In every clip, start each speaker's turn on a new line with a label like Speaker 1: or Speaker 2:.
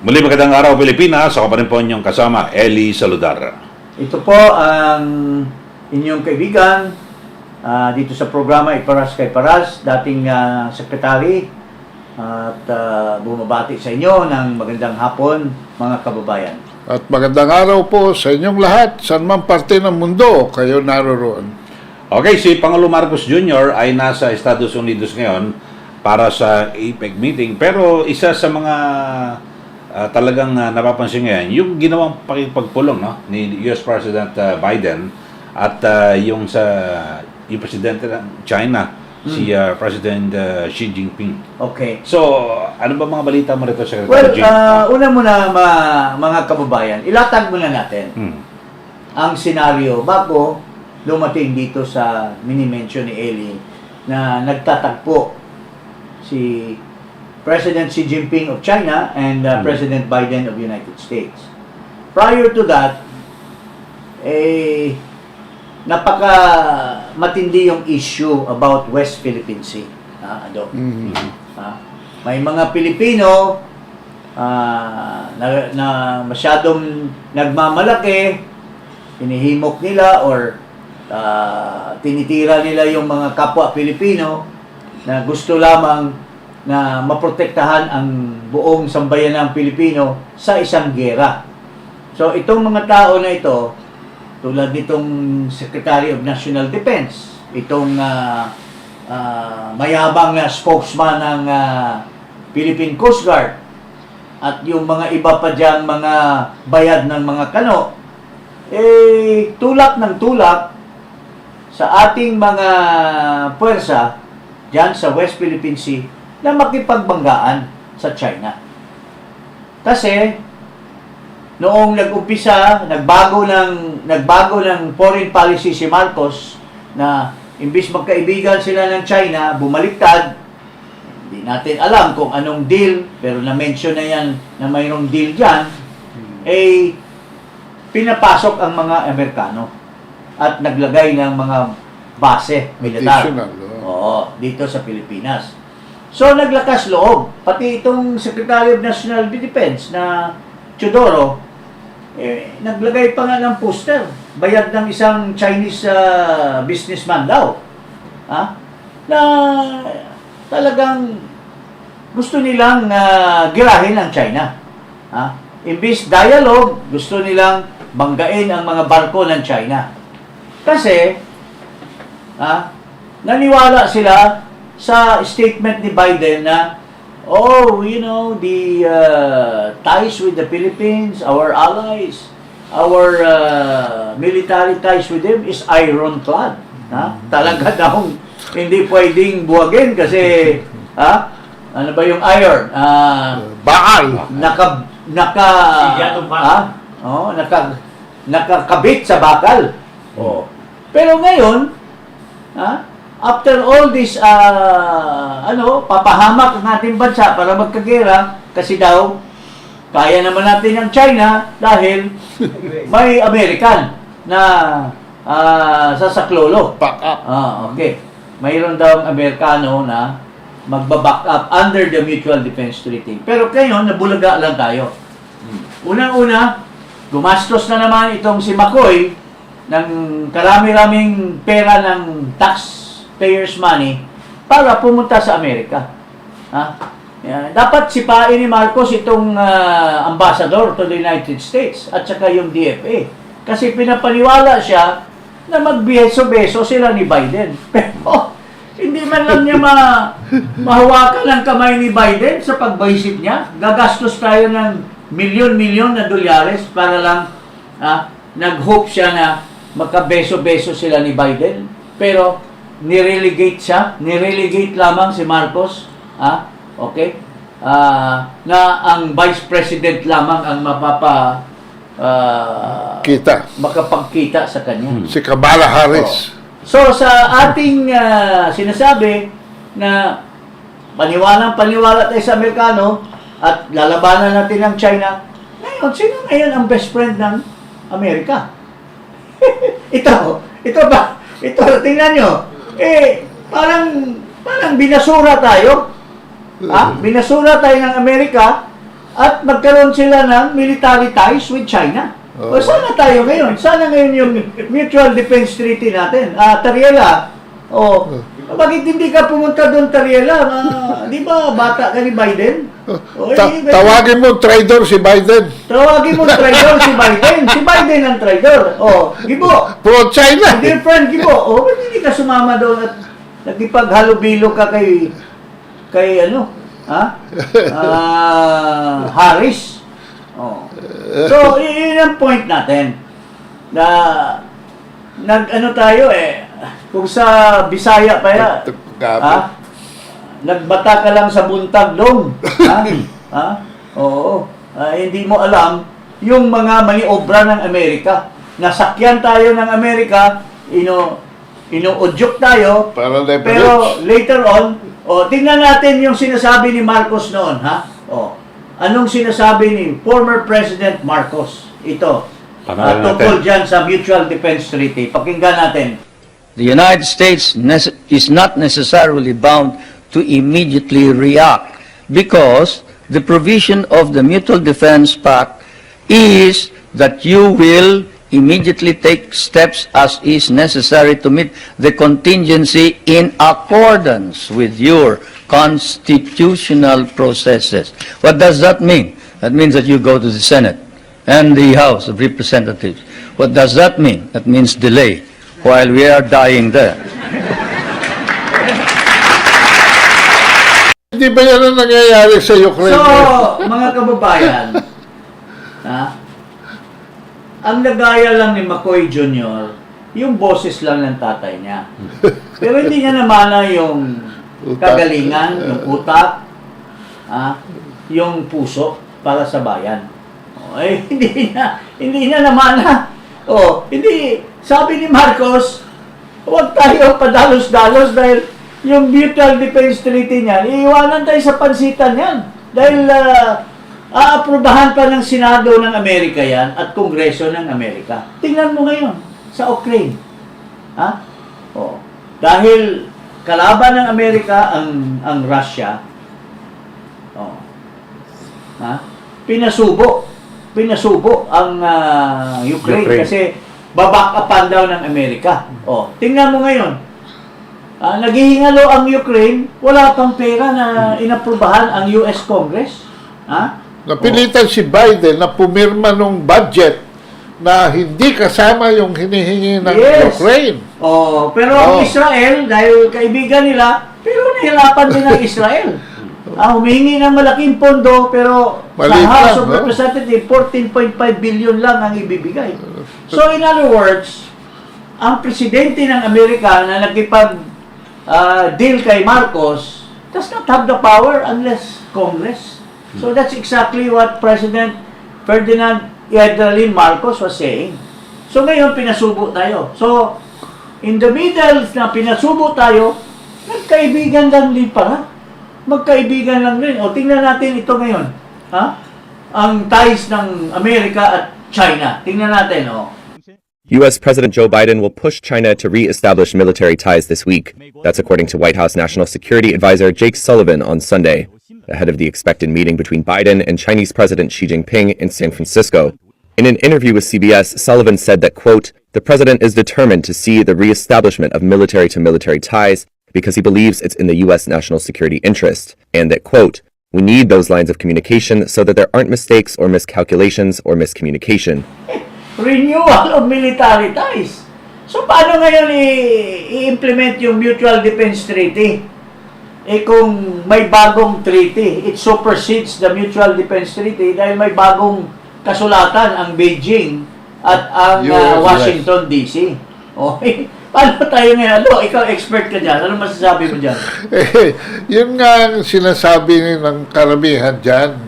Speaker 1: Muli magandang araw Pilipinas, ako pa rin po inyong kasama, Eli Saludar.
Speaker 2: Ito po ang inyong kaibigan dito sa programa Iparas kay Paras, dating sekretary at bumabati sa inyo ng magandang hapon mga kababayan.
Speaker 3: At magandang araw po sa inyong lahat, saan man parte ng mundo kayo naroroon.
Speaker 1: Okay, si Pangulo Marcos Jr. ay nasa Estados Unidos ngayon para sa APEC meeting, pero isa sa mga talagang napapansin ngayon, yung ginawang pakipagpulong ni US President Biden at yung presidente ng China, si President Xi Jinping.
Speaker 2: Okay.
Speaker 1: So, ano ba mga balita mo rito, Secretary
Speaker 2: Well,
Speaker 1: Jing?
Speaker 2: una muna mga kababayan, ilatag muna natin ang senaryo bago lumating dito sa mini-mention ni Eli na nagtatagpo si President Xi Jinping of China and President Biden of United States. Prior to that, napaka matindi yung issue about West Philippine Sea. May mga Pilipino na masyadong nagmamalaki, hinihimok nila or tinitira nila yung mga kapwa Pilipino na gusto lamang na maprotektahan ang buong sambayanang Pilipino sa isang giyera. So itong mga tao na ito, tulad nitong Secretary of National Defense, itong mayabang na spokesman ng Philippine Coast Guard, at yung mga iba pa diyang mga bayad ng mga kano, tulak ng tulak sa ating mga puwersa dyan sa West Philippine Sea na makipagbanggaan sa China. Kasi noong nag-umpisa, nagbago ng foreign policy si Marcos na imbis magkaibigan sila ng China, bumaliktad. Hindi natin alam kung anong deal, pero na-mention na yan na mayroong deal dyan, pinapasok ang mga Amerikano at naglagay ng mga base militar. Dito sa Pilipinas. So, naglakas loob. Pati itong Secretary of National Defense na Chodoro, naglagay pa nga ng poster. Bayad ng isang Chinese businessman daw. Na talagang gusto nilang girahin ang China. Imbis dialogue, gusto nilang banggain ang mga barko ng China. Kasi, naniwala sila sa statement ni Biden na, the ties with the Philippines, our allies, our military ties with them is ironclad. Talaga daw hindi pwedeng buwagin kasi, ano ba yung iron?
Speaker 3: Baal!
Speaker 2: Nakakabit sa bakal. Pero ngayon, after all this, papahamak ang ating bansa para magkagera, kasi daw, kaya naman natin ang China dahil may American na sasaklolo.
Speaker 3: Back up.
Speaker 2: Okay. Mayroon daw ang Amerikano na magbaback up under the Mutual Defense Treaty. Pero ngayon, nabulaga lang tayo. Unang-una, gumastos na naman itong si McCoy ng karami-raming pera ng taxpayers money para pumunta sa Amerika. Dapat sipain ni Marcos itong ambassador to the United States at saka yung DFA. Kasi pinapaniwala siya na magbeso-beso sila ni Biden. Pero hindi man lang niya mahawakan ang kamay ni Biden sa pagbaisip niya. Gagastos tayo ng milyon-milyon na dolyares para lang nag-hope siya na magkabeso-beso sila ni Biden. Pero nirelegate lamang si Marcos, na ang Vice President lamang ang makapagkita sa kanya.
Speaker 3: Si Kamala Harris.
Speaker 2: So, sa ating sinasabi na paniwala tayo sa Amerikano at lalabanan natin ang China, ngayon, sino ngayon ang best friend ng Amerika? Ito, tingnan nyo. Parang binasura tayo. Binasura tayo ng Amerika at magkaroon sila ng military ties with China. O sana tayo ngayon. Sana ngayon yung Mutual Defense Treaty natin. Tariela, bakit hindi ka pumunta doon, Tariela? Di ba bata ka ni Biden?
Speaker 3: Tawagin mo traidor si Biden.
Speaker 2: Tawagin mo traidor si Biden. Si Biden ang traidor. Gibo.
Speaker 3: Pro-China.
Speaker 2: Dear friend, Gibo. Ba't hindi ka sumama doon at nagipaghalubilo ka kay Harris? So, yun ang point natin. Na, tayo kung sa Bisaya pa yan, nagbata ka lang sa buntag dong. Oo. Hindi mo alam yung mga maniobra ng Amerika. Nasakyan tayo ng Amerika, inuudyok tayo, pero later on, tingnan natin yung sinasabi ni Marcos noon, Anong sinasabi ni former President Marcos? Ito, tungkol dyan sa Mutual Defense Treaty. Pakinggan natin.
Speaker 4: The United States is not necessarily bound to immediately react because the provision of the Mutual Defense Pact is that you will immediately take steps as is necessary to meet the contingency in accordance with your constitutional processes. What does that mean? That means that you go to the Senate and the House of Representatives. What does that mean? That means delay while we are dying there.
Speaker 3: Hindi ba yan ang nangyayari sa Ukraine?
Speaker 2: So, mga kababayan, ang nagaya lang ni McCoy Jr., yung boses lang ng tatay niya. Pero hindi niya namana yung kagalingan, yung utak, yung puso para sa bayan. Hindi niya namana. Hindi. Sabi ni Marcos, huwag tayo padalos-dalos dahil yung Mutual Defense Treaty niyan, iiwanan tayo sa pansitan yan. Dahil aaprubahan pa ng Senado ng Amerika yan at Kongreso ng Amerika. Tingnan mo ngayon sa Ukraine. Dahil kalaban ng Amerika ang Russia, pinasubo ang Ukraine kasi babak-upan daw ng Amerika. Tingnan mo ngayon, naghihingalo ang Ukraine, wala pang pera na inaprubahan ang US Congress.
Speaker 3: Napilitan si Biden na pumirma ng budget na hindi kasama yung hinihingi ng Ukraine.
Speaker 2: Pero ang Israel, dahil kaibigan nila, pero nahirapan din ang Israel. Humingi ng malaking pondo, pero
Speaker 3: maliit
Speaker 2: sa House
Speaker 3: lang,
Speaker 2: of Representatives, 14.5 billion lang ang ibibigay. So in other words, ang presidente ng Amerika na nagkipag-deal kay Marcos does not have the power unless Congress. So that's exactly what President Ferdinand Edwin Marcos was saying. So ngayon, pinasubo tayo. So, in the middle na pinasubo tayo, nagkaibigan lang din pala. Magkaibigan lang din. Tingnan natin ito ngayon. Ang ties ng Amerika at China. Tingnan natin,
Speaker 5: U.S. President Joe Biden will push China to re-establish military ties this week. That's according to White House National Security Advisor Jake Sullivan on Sunday, ahead of the expected meeting between Biden and Chinese President Xi Jinping in San Francisco. In an interview with CBS, Sullivan said that, quote, "The president is determined to see the re-establishment of military-to-military ties because he believes it's in the U.S. national security interest, and that, quote, we need those lines of communication so that there aren't mistakes or miscalculations or miscommunication."
Speaker 2: Renewal of military ties. So, paano ngayon i-implement yung Mutual Defense Treaty? Kung may bagong treaty, it supersedes the Mutual Defense Treaty dahil may bagong kasulatan ang Beijing at ang Washington, D.C. Paano tayo ngayon? Ikaw expert ka dyan. Ano masasabi mo dyan?
Speaker 3: Yun nga ang sinasabi ng karamihan dyan.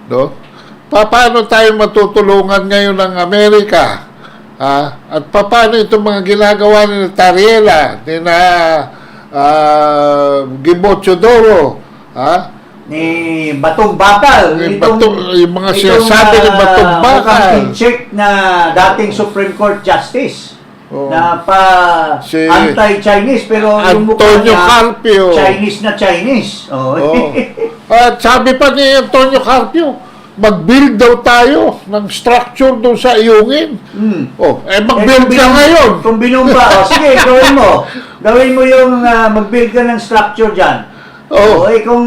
Speaker 3: No? Paano tayo matutulungan ngayon ng Amerika? At paano itong mga ginagawa ni Tariela, ni Gibochodoro,
Speaker 2: ni Batong Bakal,
Speaker 3: yung mga sinasabi ni Batong Bakal,
Speaker 2: check na dating Supreme Court Justice na anti-Chinese pero yung mukha
Speaker 3: Antonio
Speaker 2: niya
Speaker 3: Carpio,
Speaker 2: Chinese na Chinese.
Speaker 3: At sabi pa ni Antonio Carpio, mag-build daw tayo ng structure doon sa Iyungin. Mag-build ka ngayon.
Speaker 2: Kung binumba, sige, gawin mo. Gawin mo yung mag-build ka ng structure dyan. Kung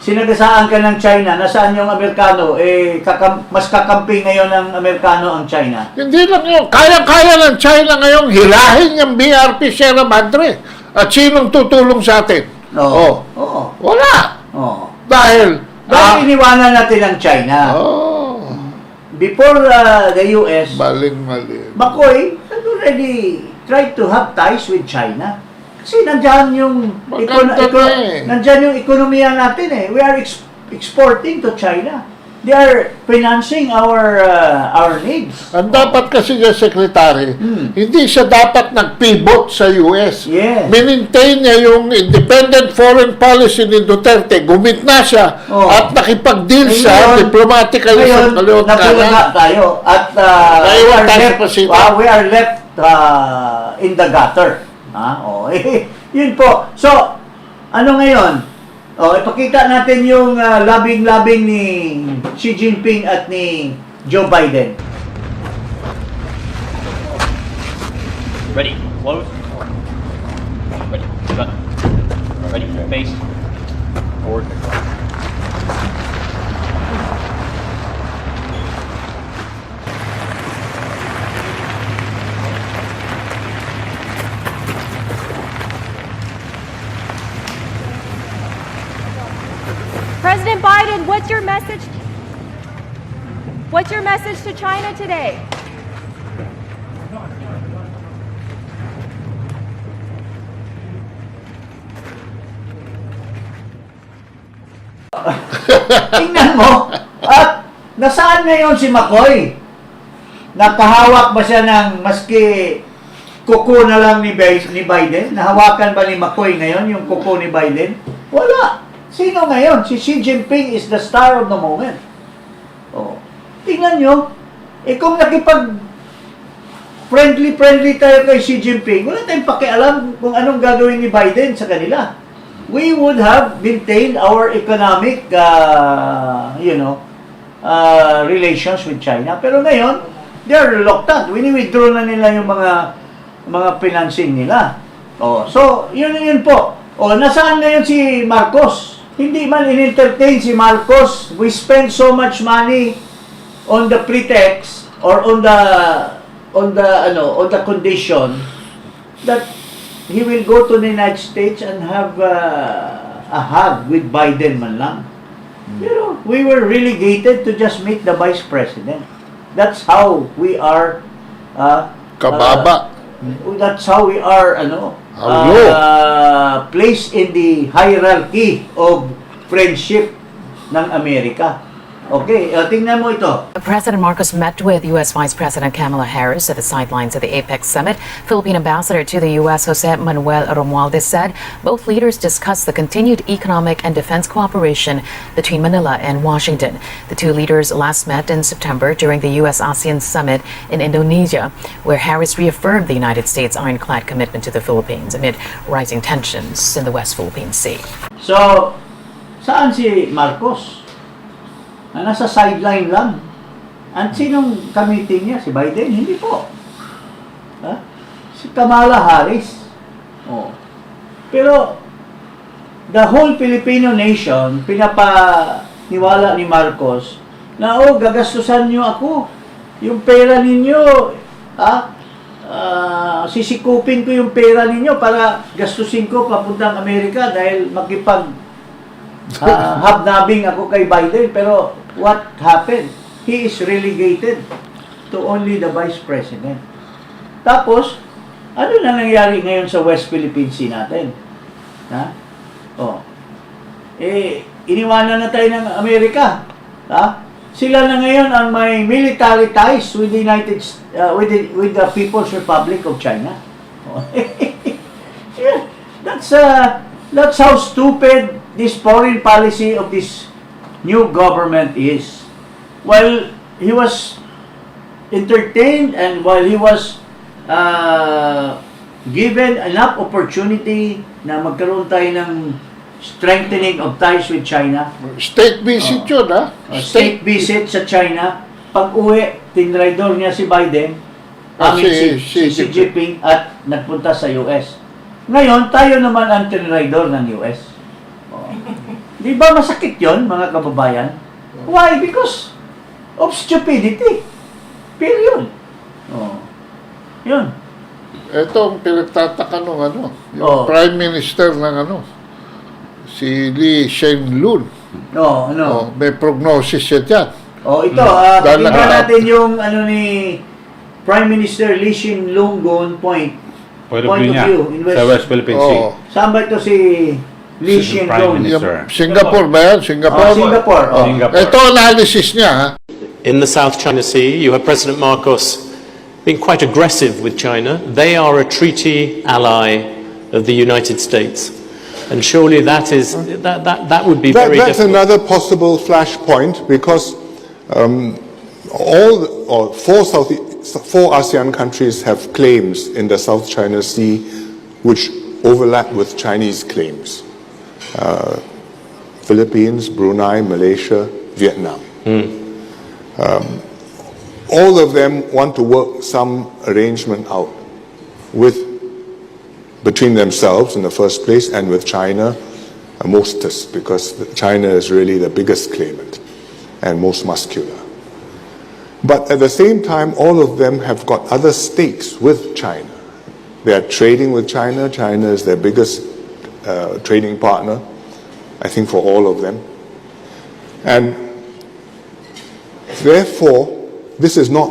Speaker 2: sinagasaan ka ng China, nasaan yung Amerikano, mas kakampi ngayon ng Amerikano ang China.
Speaker 3: Hindi lang yun. Kaya-kaya ng China ngayon hilahin yung BRP Sierra Madre. At sinong tutulong sa atin? Wala. Dahil
Speaker 2: iniwanan natin ang China. Before the US,
Speaker 3: Maling-mali.
Speaker 2: McCoy had already tried to have ties with China. Kasi nandyan yung nandyan yung ekonomiya natin eh. We are exporting to China. They are financing our needs.
Speaker 3: Ang dapat kasi yung secretary, hindi siya dapat nag-pivot sa US.
Speaker 2: Yes.
Speaker 3: Minintain niya yung independent foreign policy ni Duterte. Gumit na siya at nakipag-deal siya diplomatically sa kaliwat
Speaker 2: kanan. Tayo. At we are left in the gutter. Yun po. So, ano ngayon? Ipakita natin yung labing-labing ni Xi Jinping at ni Joe Biden.
Speaker 6: Ready, close. Ready, gun. Ready, face. Forward.
Speaker 7: President Biden, what's your message? What's your message to China today?
Speaker 2: Tingnan mo. At nasaan ngayon si McCoy? Nakahawak ba siya ng maski kuko na lang ni Biden? Nahawakan ba ni McCoy ngayon yung kuko ni Biden? Wala. Sino ngayon? Si Xi Jinping is the star of the moment. Tingnan nyo. Kung nakipag friendly tayo kay Xi Jinping, wala tayong pakialam kung anong gagawin ni Biden sa kanila. We would have maintained our economic, relations with China. Pero ngayon, they are reluctant. Wini-withdraw na nila yung mga financing nila. So, yun po. Nasaan ngayon si Marcos? Hindi man in-entertain si Marcos. We spend so much money on the pretext or on the condition that he will go to the United States and have a hug with Biden man lang. Pero we were relegated to just meet the Vice President. That's how we are
Speaker 3: kababa.
Speaker 2: That's how we are placed in the hierarchy of friendship ng Amerika. Okay, tingnan mo ito.
Speaker 8: President Marcos met with U.S. Vice President Kamala Harris at the sidelines of the APEC summit. Philippine Ambassador to the U.S. Jose Manuel Romualdez said both leaders discussed the continued economic and defense cooperation between Manila and Washington. The two leaders last met in September during the U.S.-ASEAN summit in Indonesia, where Harris reaffirmed the United States' ironclad commitment to the Philippines amid rising tensions in the West Philippine Sea.
Speaker 2: So, saan si Marcos? Nasa sideline lang. At sinong kamiting niya? Si Biden? Hindi po. Si Kamala Harris. Pero, the whole Filipino nation, pinapaniwala ni Marcos na, gagastusan niyo ako. Yung pera ninyo, sisikupin ko yung pera ninyo para gastusin ko papuntang Amerika dahil habnabing ako kay Biden. Pero what happened? He is relegated to only the Vice President. Tapos, ano na nangyari ngayon sa West Philippine Sea natin? Iniwanan na tayo ng Amerika. Sila na ngayon ang may military ties with the with the People's Republic of China. That's how stupid this foreign policy of this new government is. While he was entertained and while he was given enough opportunity na magkaroon tayo ng strengthening of ties with China.
Speaker 3: State visit yun, ha?
Speaker 2: State visit sa China. Pag-uwi, tinraidor niya si Biden, si Jinping, at nagpunta sa US. Ngayon, tayo naman ang tinraidor ng US. Oh. Di ba masakit yon mga kababayan? Why? Because of stupidity. Period. Oh. Yun.
Speaker 3: Ito ang pinagtataka nung yung
Speaker 2: Oh.
Speaker 3: Prime Minister ng si Lee Hsien-loong.
Speaker 2: No, ano?
Speaker 3: Oh, may prognosis siya dyan.
Speaker 2: Oh, ito,
Speaker 3: Dahil
Speaker 2: tingnan
Speaker 3: naka-
Speaker 2: natin yung ni Prime Minister Lee Hsien-loong point
Speaker 1: Point
Speaker 2: of
Speaker 1: niya
Speaker 2: view in
Speaker 1: sa West Philippine Sea.
Speaker 3: Oh.
Speaker 2: Saan ba ito si Lee
Speaker 1: Si
Speaker 2: Hsien-loong?
Speaker 1: Prime Minister.
Speaker 3: Yung Singapore ba yan? Singapore?
Speaker 2: Singapore. Oh.
Speaker 1: Singapore.
Speaker 3: Ito analysis niya, ha?
Speaker 9: In the South China Sea, you have President Marcos being quite aggressive with China. They are a treaty ally of the United States. And surely that would be very
Speaker 10: That's
Speaker 9: difficult.
Speaker 10: another possible flashpoint because four ASEAN countries have claims in the South China Sea which overlap with Chinese claims. Philippines, Brunei, Malaysia, Vietnam. All of them want to work some arrangement out between themselves in the first place and with China mostest, because China is really the biggest claimant and most muscular. But at the same time, all of them have got other stakes with China. They are trading with China. China is their biggest trading partner, I think, for all of them. And therefore, this is not,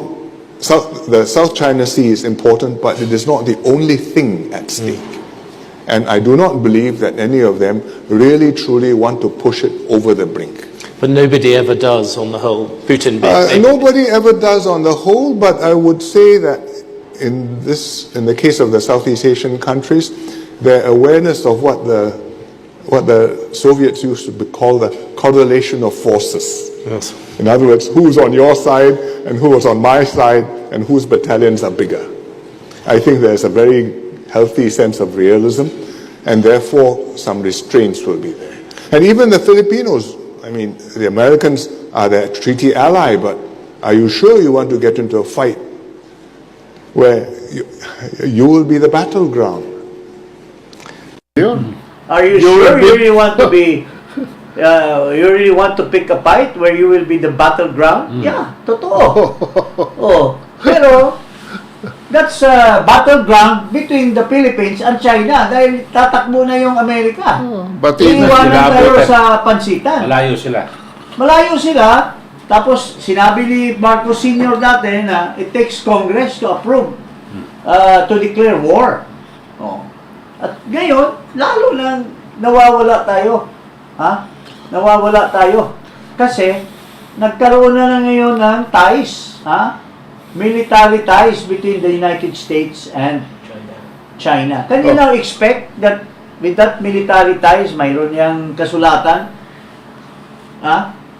Speaker 10: the South China Sea is important, but it is not the only thing at stake. And I do not believe that any of them really truly want to push it over the brink.
Speaker 9: But nobody ever does on the whole. Putin being
Speaker 10: Nobody ever does on the whole, but I would say that in the case of the Southeast Asian countries, their awareness of what the Soviets used to call the correlation of forces.
Speaker 9: Yes.
Speaker 10: In other words, who's on your side and who is on my side and whose battalions are bigger. I think there's a very healthy sense of realism, and therefore some restraints will be there. And even the Filipinos, I mean, the Americans are their treaty ally, but are you sure you want to get into a fight where you will be the battleground?
Speaker 3: Yun.
Speaker 2: Are you sure you really want to be you really want to pick a fight where you will be the battleground? Yeah, totoo. Oh, pero that's a battleground between the Philippines and China dahil tatakbo na yung Amerika. Iiwanan tayo sa pansitan.
Speaker 1: Malayo sila.
Speaker 2: Malayo sila, tapos sinabi ni Marcos Sr. dati na it takes Congress to approve to declare war. Oh. At ngayon, lalo nang nawawala tayo. Ha? Nawawala tayo. Kasi, nagkaroon na ngayon ng ties, military ties between the United States and China. Can you now expect that with that military ties, mayroon niyang kasulatan?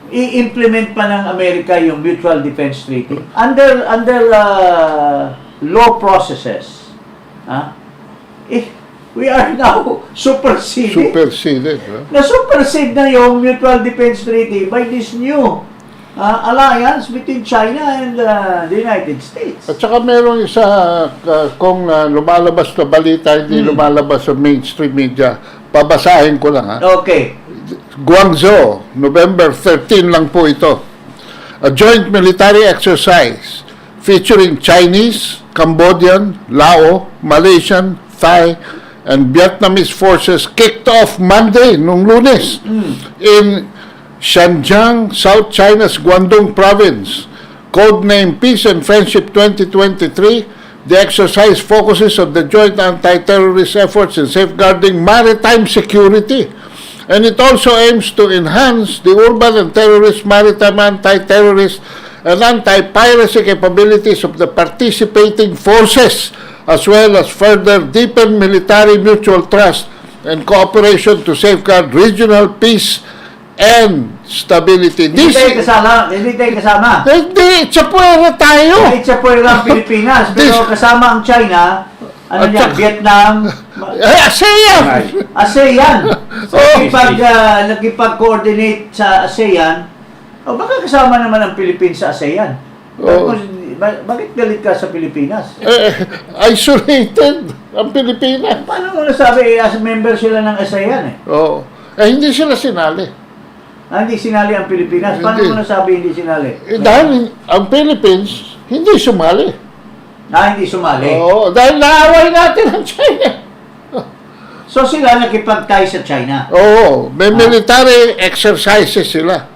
Speaker 2: I-implement pa ng Amerika yung Mutual Defense Treaty under law processes. We are now superseded. Na-supersede na yung Mutual Defense Treaty by this new alliance between China and the United States.
Speaker 3: At saka meron isa, kung lumalabas na balita, hindi lumalabas sa mainstream media, babasahin ko lang, ha?
Speaker 2: Okay.
Speaker 3: Guangzhou, November 13 lang po ito. A joint military exercise featuring Chinese, Cambodian, Lao, Malaysian, Thai, and Vietnamese forces kicked off Monday, nung Lunes, in Xinjiang, South China's Guangdong province. Codenamed Peace and Friendship 2023, the exercise focuses on the joint anti-terrorist efforts in safeguarding maritime security. And it also aims to enhance the urban and terrorist maritime anti-terrorist and anti-piracy capabilities of the participating forces, as well as further deepen military mutual trust and cooperation to safeguard regional peace and stability.
Speaker 2: Hindi tayo kasama.
Speaker 3: Hindi, Chapuera tayo.
Speaker 2: Kahit Chapuera ang Pilipinas, pero kasama ang China Ano
Speaker 3: At
Speaker 2: yan?
Speaker 3: saka-
Speaker 2: Vietnam?
Speaker 3: ASEAN!
Speaker 2: ASEAN. So,
Speaker 3: Oh.
Speaker 2: nakipag-coordinate sa ASEAN, baka kasama naman ang Philippines sa ASEAN.
Speaker 3: Oh.
Speaker 2: Bakit galit ka sa Pilipinas?
Speaker 3: Isolated ang Pilipinas.
Speaker 2: Paano mo nasabi, as member sila ng ASEAN eh?
Speaker 3: Oo. Hindi sila sinali.
Speaker 2: Hindi sinali ang Pilipinas. Paano
Speaker 3: Hindi.
Speaker 2: mo nasabi hindi sinali?
Speaker 3: Dahil ang Philippines, hindi sumali.
Speaker 2: Hindi sumali.
Speaker 3: Oo, dahil naaway natin ang China.
Speaker 2: So sila nakipag-tie sa China.
Speaker 3: Oo, may military exercises sila.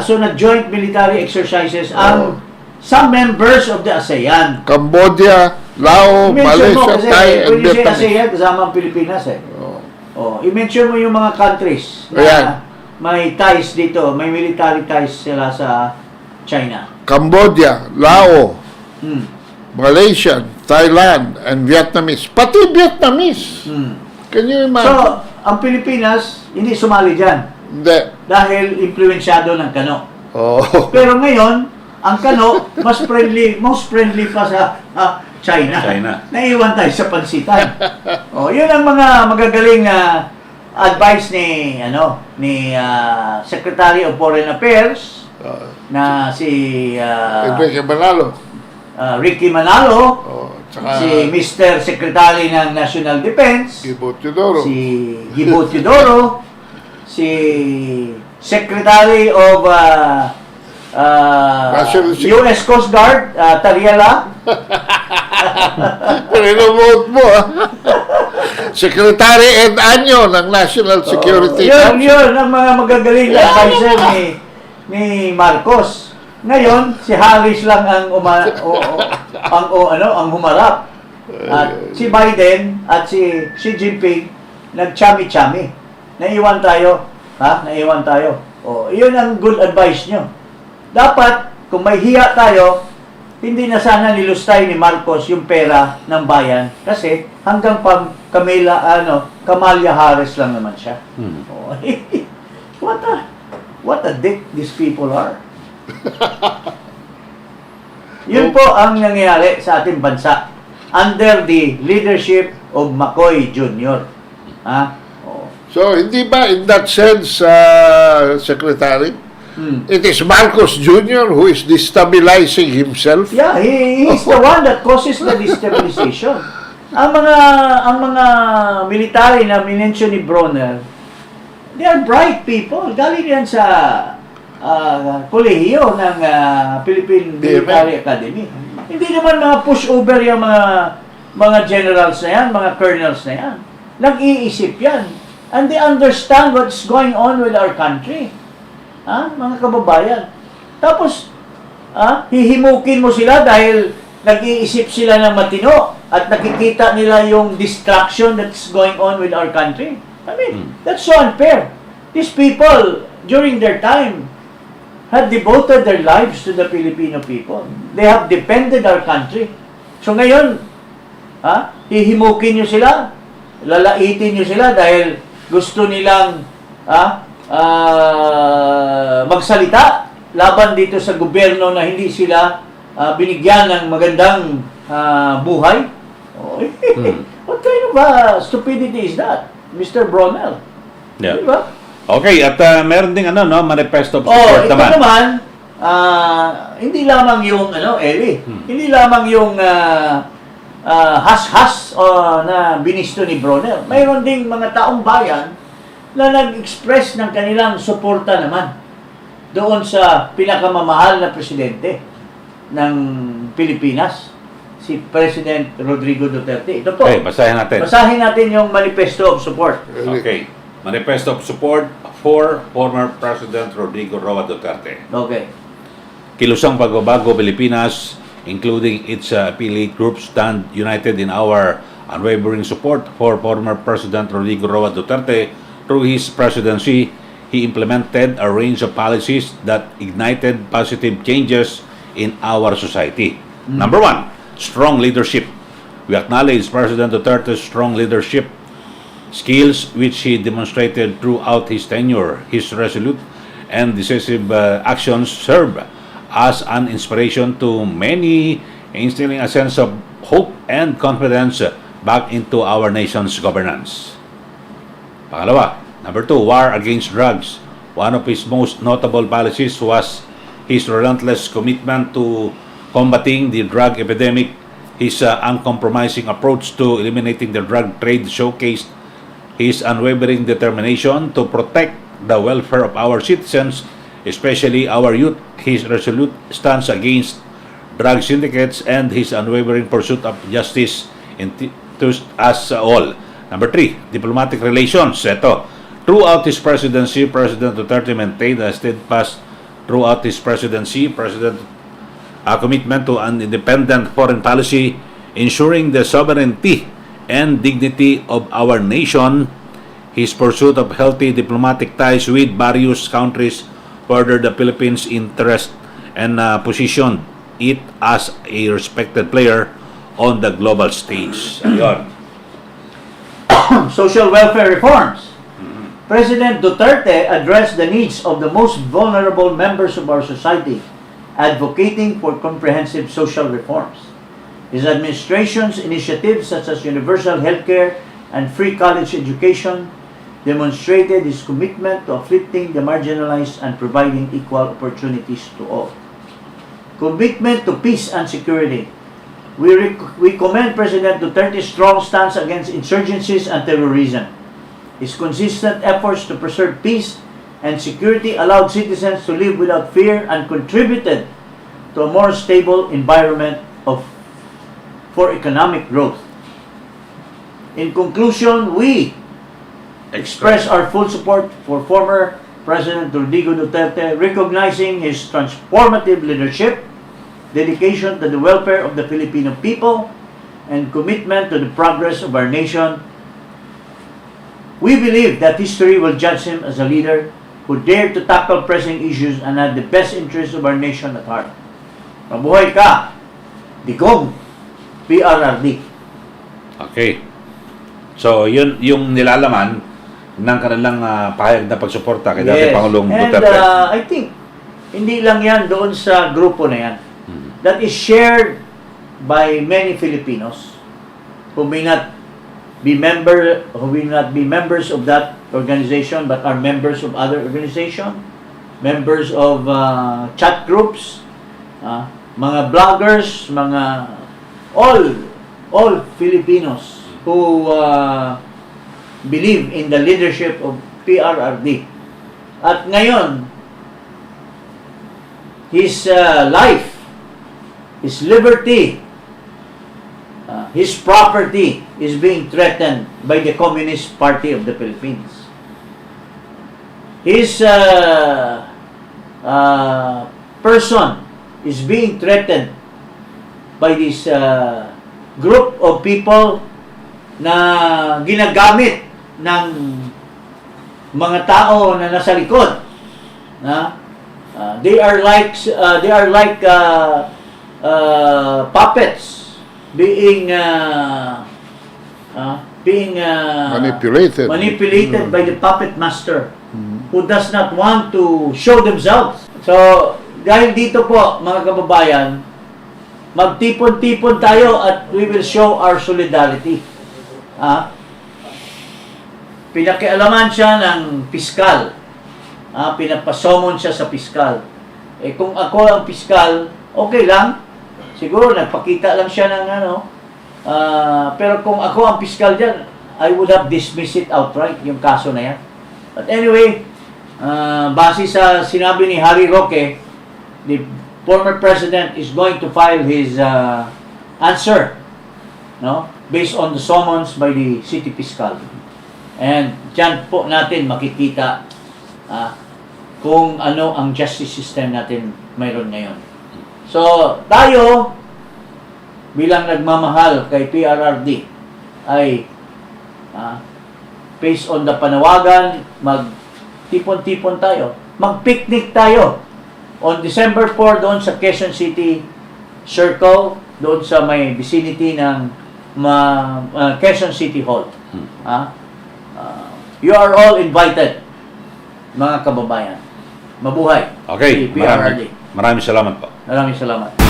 Speaker 2: So nag-joint military exercises ang some members of the ASEAN.
Speaker 3: Cambodia, Laos,
Speaker 2: I-mention mo
Speaker 3: Malaysia,
Speaker 2: kasi
Speaker 3: Thai, and
Speaker 2: when you say
Speaker 3: Vietnam.
Speaker 2: ASEAN, kasama ang Pilipinas eh. I-mention mo yung mga countries
Speaker 3: Ayan.
Speaker 2: na may ties dito, may military ties sila sa China.
Speaker 3: Cambodia, Laos,
Speaker 2: Hmm.
Speaker 3: Malaysian, Thailand, and Vietnamese. Pati Vietnamese. Can you
Speaker 2: So,
Speaker 3: imagine?
Speaker 2: ang Pilipinas, hindi sumali dyan
Speaker 3: Hindi.
Speaker 2: dahil impluensyado ng Kano.
Speaker 3: Oo.
Speaker 2: Pero ngayon, ang Kano, most friendly pa sa China. Naiwan tayo sa pansitan. Yun ang mga magagaling na advice ni Secretary of Foreign Affairs na si
Speaker 3: Enrique Manalo.
Speaker 2: Ricky Manalo,
Speaker 3: Tsaka
Speaker 2: si Mr. Secretary ng National Defense,
Speaker 3: Ibo Teodoro.
Speaker 2: si Gibo Teodoro, si Secretary of
Speaker 3: National
Speaker 2: US Coast Guard, Tariela,
Speaker 3: Renovote mo, Secretary Ed Año ng National Security Council.
Speaker 2: yun ang mga magagaling na advisor ni Marcos. Ngayon, si Harris lang ang ang humarap. At si Biden at si Xi Jinping nag-chami-chami. Naiwan tayo. Naiwan tayo. Yun ang good advice nyo. Dapat, kung may hiya tayo, hindi na sana nilustay ni Marcos yung pera ng bayan kasi hanggang Kamala Harris lang naman siya. What a dick these people are. Yun po ang nangyayari sa ating bansa under the leadership of McCoy Jr.
Speaker 3: So, hindi ba in that sense, Secretary, it is Marcos Jr. who is destabilizing himself?
Speaker 2: Yeah, he's the one that causes the destabilization. Ang mga military na minention ni Bronner, they are bright people. Galing yan sa kolehiyo ng Philippine Military Academy. Hindi naman mga pushover yung mga generals na yan, mga colonels na yan. Nag-iisip yan. And they understand what's going on with our country. Mga kababayan. Tapos, hihimukin mo sila dahil nag-iisip sila ng matino at nakikita nila yung distraction that's going on with our country. I mean, that's so unfair. These people, during their time, had devoted their lives to the Filipino people. They have defended our country. So ngayon, hihimukin nyo sila, lalaitin nyo sila dahil gusto nilang magsalita laban dito sa gobyerno na hindi sila binigyan ng magandang buhay. What kind of stupidity is that, Mr. Bronell?
Speaker 1: Yeah.
Speaker 2: Diba?
Speaker 1: Okay, at meron ding manifesto of support
Speaker 2: ito
Speaker 1: naman.
Speaker 2: naman, hindi lamang yung, Eli, hindi lamang yung has-has na binisto ni Bronner. Mayroon ding mga taong bayan na nag-express ng kanilang suporta naman doon sa pinakamamahal na presidente ng Pilipinas, si President Rodrigo Duterte. Ito po.
Speaker 1: Okay, basahin natin.
Speaker 2: Basahin natin yung manifesto of support.
Speaker 1: Okay. Manifesto of support for former President Rodrigo Roa Duterte.
Speaker 2: Okay.
Speaker 1: Kilusang pagbabago Pilipinas, including its affiliate groups, stand united in our unwavering support for former President Rodrigo Roa Duterte. Through his presidency, he implemented a range of policies that ignited positive changes in our society. Number one, strong leadership. We acknowledge President Duterte's strong leadership skills which he demonstrated throughout his tenure. His resolute and decisive actions serve as an inspiration to many, instilling a sense of hope and confidence back into our nation's governance. Pangalawa, number 2, war against drugs. One of his most notable policies was his relentless commitment to combating the drug epidemic. His uncompromising approach to eliminating the drug trade showcased his unwavering determination to protect the welfare of our citizens, especially our youth. His resolute stance against drug syndicates and his unwavering pursuit of justice to us all. Number 3, diplomatic relations. Ito, throughout his presidency, President Duterte maintained a steadfast commitment to an independent foreign policy, ensuring the sovereignty and dignity of our nation. His pursuit of healthy diplomatic ties with various countries furthered the Philippines' interest and positioned it as a respected player on the global stage. Ayun.
Speaker 2: Social welfare reforms. President Duterte addressed the needs of the most vulnerable members of our society, advocating for comprehensive social reforms. His administration's initiatives such as universal healthcare and free college education demonstrated his commitment to uplifting the marginalized and providing equal opportunities to all. Commitment to peace and security. We commend President Duterte's strong stance against insurgencies and terrorism. His consistent efforts to preserve peace and security allowed citizens to live without fear and contributed to a more stable environment for economic growth. In conclusion, we express our full support for former President Rodrigo Duterte, recognizing his transformative leadership, dedication to the welfare of the Filipino people, and commitment to the progress of our nation. We believe that history will judge him as a leader who dared to tackle pressing issues and had the best interests of our nation at heart. Mabuhay ka, Digong PRRD.
Speaker 1: Okay. So, yun yung nilalaman ng kanilang pahayag na pagsuporta kay dating Pangulong Duterte.
Speaker 2: And I think, hindi lang yan doon sa grupo na yan. That is shared by many Filipinos who may not be members of that organization but are members of other organization, members of chat groups, mga bloggers, mga all Filipinos who believe in the leadership of PRRD. At ngayon, his life, his liberty, his property is being threatened by the Communist Party of the Philippines. His person is being threatened by this group of people na ginagamit ng mga tao na nasa likod. They are like puppets being manipulated by the puppet master who does not want to show themselves. So, dahil dito po, mga kababayan, magtipon-tipon tayo at we will show our solidarity. Pinakialaman siya ng piskal. Pinapasomon siya sa piskal. Kung ako ang piskal, okay lang. Siguro nagpakita lang siya ng pero kung ako ang piskal dyan, I would have dismissed it outright, yung kaso na yan. But anyway, base sa sinabi ni Harry Roque, the former president is going to file his answer, based on the summons by the city fiscal. And dyan po natin makikita kung ano ang justice system natin mayroon ngayon. So, tayo, bilang nagmamahal kay PRRD, ay based on the panawagan, mag-tipon-tipon tayo, mag-picnic tayo on December 4 doon sa Quezon City Circle, doon sa may vicinity ng Quezon City Hall. You are all invited, mga kababayan. Mabuhay.
Speaker 1: Okay,
Speaker 2: PRRD.
Speaker 1: maraming salamat po.
Speaker 2: Maraming salamat.